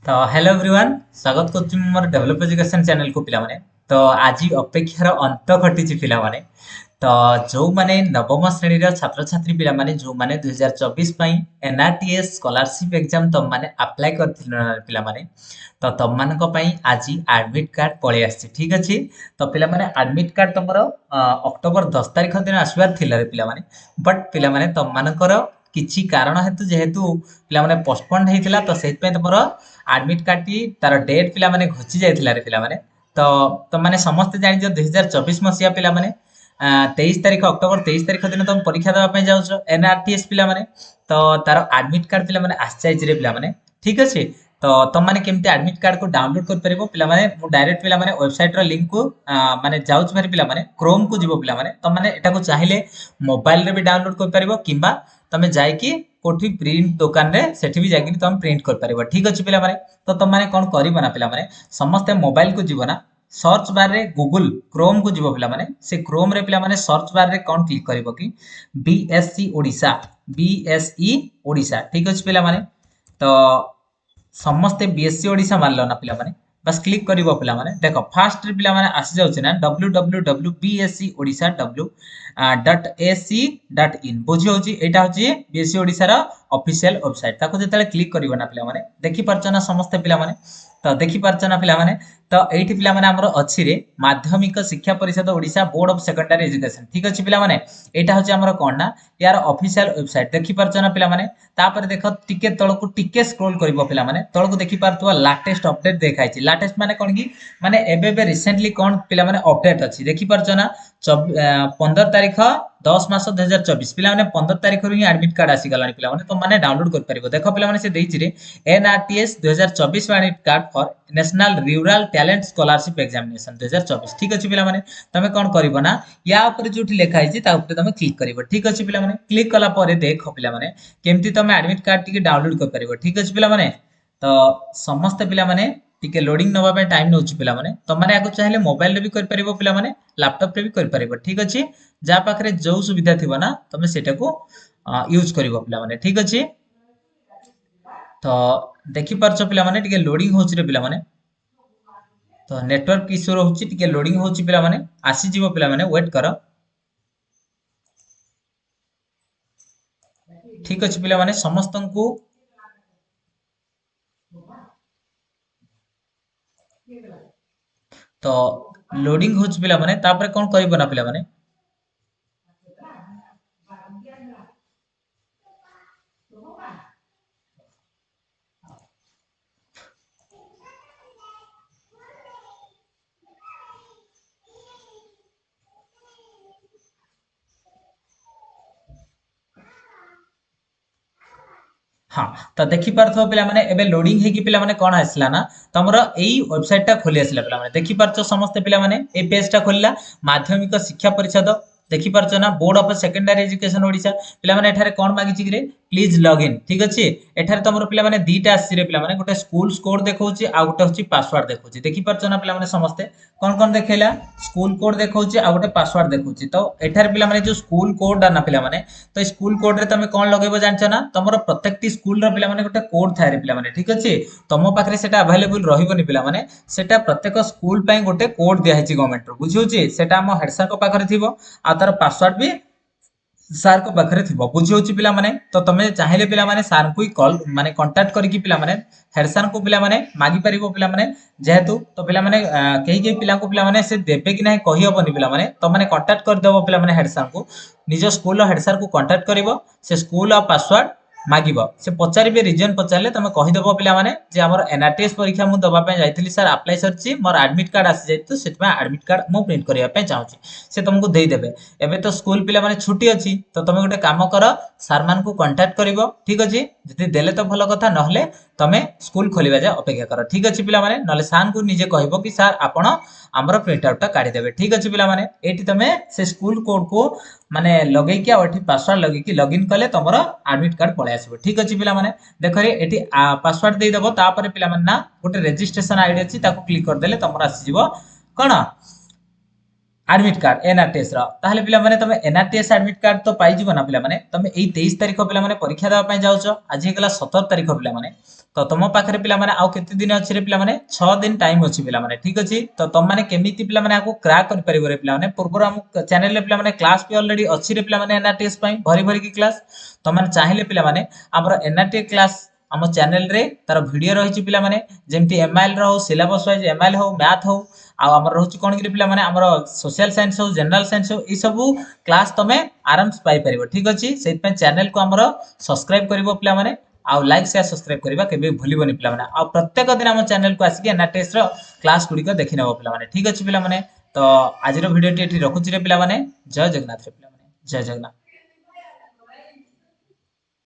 तो hello everyone स्वागत करछु मोर develop education channel को पिला माने। तो आज अपेक्षार अंत घटी पिला माने। तो जो माने नवम श्रेणी छात्र छात्री पिला माने जो माने 2024 पई एनआरटीएस स्कॉलरशिप एग्जाम तम माने अप्लाई करथिल पिला माने। तो तम मानक पई आज एडमिट कार्ड पळे आछि ठीक अछि। तो पिला माने एडमिट कार्ड तमरो अक्टोबर 10 तारिख दिन आसबार थिला रे पिला माने। बट पिला माने तम मानकर किछि कारण हेतु जेहेतु पिला माने पोस्टपोन हेतिला तो सेत पे तमरो एडमिट कार्ड टी तार डेट पिला माने घुची जाइथिला रे पिला माने। तो तुम माने समस्त जानि जो 2024 मसिया पिला माने 23 तारिख अक्टोबर 23 तारिख दिन तुम परीक्षा देवा ପାଇଁ ଯାଉଛ एनआरटीएस पिला माने। तो तार एडमिट कार्ड पिला माने आस जाइछि रे पिला माने ठीक अछि। तो तुम माने केमते एडमिट कार्ड को डाउनलोड कर परिबो पिला माने मु डायरेक्ट पिला माने वेबसाइट रो लिंक को माने जाउछ भारी पिला माने क्रोम को जिवो पिला माने तुम माने एटा को चाहिले मोबाइल रे भी डाउनलोड कर परिबो किबा तमे जाई कि कोठी प्रिंट दुकान रे सेठी भी जाई कि तुम प्रिंट कर परिबो ठीक अछि पिला माने। तो तुम माने कोन करिबो ना पिला माने समस्त मोबाइल को जीवो ना सर्च बार रे गूगल क्रोम को जीवो पिला माने से क्रोम रे पिला माने सर्च बार रे कोन क्लिक करिवो कि बीएससी ओडिशा बीएसई ओडिशा ठीक अछि पिला माने। तो समस्ते बीएससी ओडिशा मारलो ना पिला माने बस क्लिक करिवो पिला माने देखो फास्ट रे पिला माने आसी जाउछ ना www.bscodsha.ac.in बुझी होची एटा होची बीएससी ओडिशा रा ऑफिशियल वेबसाइट ताको जेतले क्लिक करिवो ना पिला माने देखि परछ ना समस्त पिला माने। तो देखि परछ ना पिला माने तो एठी पिला माने हमरो अछि रे माध्यमिक शिक्षा परिषद Odisha board of secondary education ठीक अछि पिला माने। एटा होची हमरो कोन ना यार ऑफिशियल वेबसाइट देखि परछ ना पिला माने। तापर देखो टिके तळको टिके स्क्रॉल करिवो पिला माने तळको देखि पारतुवा लेटेस्ट अपडेट देखाइछि लेटेस्ट माने कोन की माने एबे रिसेंटली कोन पिला माने अपडेट अछि देखि परछ ना 15 तारिख 10 मास 2024 पिला माने 15 तारिख रु ही एडमिट कार्ड आसी गलानी पिला माने तो माने डाउनलोड कर परिबो देखो पिला माने से देइछि रे एनआरटीएस 2024 admit card for national rural talent scholarship examination 2024 ठीक अछि पिला माने। तमे कोन करिवो ना या ऊपर जोठी लेखा आइछि ता ऊपर तमे क्लिक करिवो ठीक अछि पिला माने। क्लिक कला परे देखो पिला माने केमती तमे एडमिट कार्ड टिके डाउनलोड कर परिबो ठीक अछि पिला माने। तो समस्त पिला माने टिके लोडिंग नवा पे टाइम नउछि पिला माने तो माने आगु चाहिले मोबाइल रे भी कर परिबो पिला माने लैपटॉप रे भी कर परिबो ठीक अछि। जा पाखरे जो सुविधा थिबो ना तमे सेटा को यूज करिवो पिला माने ठीक अछि। तो देखि परछ पिला माने टिके लोडिंग होछि रे पिला माने। तो नेटवर्क इश्यू रहउछि टिके लोडिंग होछि पिला माने आसी जीवो पिला माने वेट करो ठीक अछि पिला माने समस्तन को तो लोडिंग होछि पिला माने तापर कोन करिवो ना पिला माने हाँ तो देखि पारथो पिला माने एबे लोडिंग हे कि पिला माने कोन आसला ना तमरो एई वेबसाइट टा खोली आसला पिला माने देखि पारछो समस्त पिला माने ए पेज टा खोलला माध्यमिक शिक्षा परिषद देखि पारछो ना board of secondary education Odisha पिला माने एठारे कोन मागिछि कि रे प्लीज लॉग इन ठीक अछि। एठारे तमरो पिला माने दीटा आसी रे पिला माने गोटे स्कूल कोड देखौछि आ गोटे होछि पासवर्ड देखौछि देखि पारछो ना पिला माने समस्त कोन कोन देखेला स्कूल कोड देखौछि आ गोटे पासवर्ड देखौछि। तो एठारे पिला माने जो स्कूल कोड ना पिला माने तो स्कूल कोड रे तमे कोन लगेबो जानछ ना तमरो प्रत्येकटी स्कूल रो पिला माने गोटे कोड थाए रे पिला माने ठीक अछि। तमो पाखरे सेटा अवेलेबल रहिबोनी पिला माने सेटा प्रत्येक स्कूल पई गोटे कोड दिया हेछि गवर्नमेंट रो बुझियोछि सेटा हम हेड सर को पाखरे थिबो आ तार पासवर्ड भी सार को पाखरे थिबो बुझियोछि पिला माने। तो तमे चाहिले पिला माने सार को ही कॉल माने कांटेक्ट करिकि पिला माने हेड सर को पिला माने मागी परिबो पिला माने जेहेतु तो पिला माने केही केही पिला को पिला माने से देबे कि नाही कहि हबोनी पिला माने तो माने कांटेक्ट कर देबो पिला माने हेड सर को निज स्कूल हेड सर को कांटेक्ट करिवो से स्कूल और पासवर्ड मागिबो से पचारिबे रीजन पचारले तमे कहि देबो पिला माने जे हमर एनआरटीएस परीक्षा मु दबा पे जाइतिली सर अप्लाई सरछि मोर एडमिट कार्ड आसी जाय तो सेतमे एडमिट कार्ड मु प्रिंट करिया पे चाहूछि से तुमको देई देबे। एबे तो स्कूल पिला माने छुट्टी अछि तो तमे गोटे काम करो सर मान को कांटेक्ट करिवो ठीक अछि जति देले तो भलो कथा नहले तमे स्कूल खोलिबा जा अपेक्षा करो ठीक अछि पिला माने नले सर को निजे कहबो कि सर आपण हमरो प्रिंट आउट टा काढी देबे ठीक अछि पिला माने। एठी तमे से स्कूल कोड को माने लगै कि आ एठी पासवर्ड लगै कि लॉगिन कले तमरो एडमिट कार्ड पळे आसीबो ठीक अछि पिला माने। देखो रे एठी पासवर्ड देई देबो तापर पिला माने ना गोटे रजिस्ट्रेशन आईडी अछि ताको क्लिक कर देले तमरो आसी जिवो कोन एडमिट कार्ड एनआरटीएस रो ताहले पिला माने तमे एनआरटीएस एडमिट कार्ड तो पाई जीव ना पिला माने तमे एई 23 तारिख पिला माने परीक्षा देबा पई जाउछो आज हेगला 17 तारिख पिला माने तो तुम पाखरे पिला माने आउ केते दिन अछि रे पिला माने 6 दिन टाइम अछि पिला माने ठीक अछि तो तुम माने केमिति पिला माने आको क्रैक कर परिबो रे पिला माने पूर्वर हम चैनल रे पिला माने क्लास भी ऑलरेडी अछि रे पिला माने एनआरटीएस पई भरी भरी की क्लास तुम माने चाहिले पिला माने हमर एनआरटीएस क्लास हम चैनल रे तार वीडियो रहिछि पिला माने जेमति एमआईएल रो सिलेबस वाइज एमआईएल हो मैथ हो आ हमर रहउछि कोन कि पिला माने हमर सोशल साइंस हो जनरल साइंस हो ई सब क्लास तमे आराम से पाई परिबो ठीक अछि सेति पे चैनल को हमर सब्सक्राइब करिवो पिला माने आ लाइक शेयर सब्सक्राइब करबा केबे भूलिबोनी पिला माने आ प्रत्येक दिन हम चैनल को आसी के एनआरटीएस रो क्लास गुडी को देखि नेबो पिला माने ठीक अछि पिला माने तो आज रो वीडियो टी एठी रखुछि रे पिला माने जय जगन्नाथ रे पिला माने जय जगन्नाथ।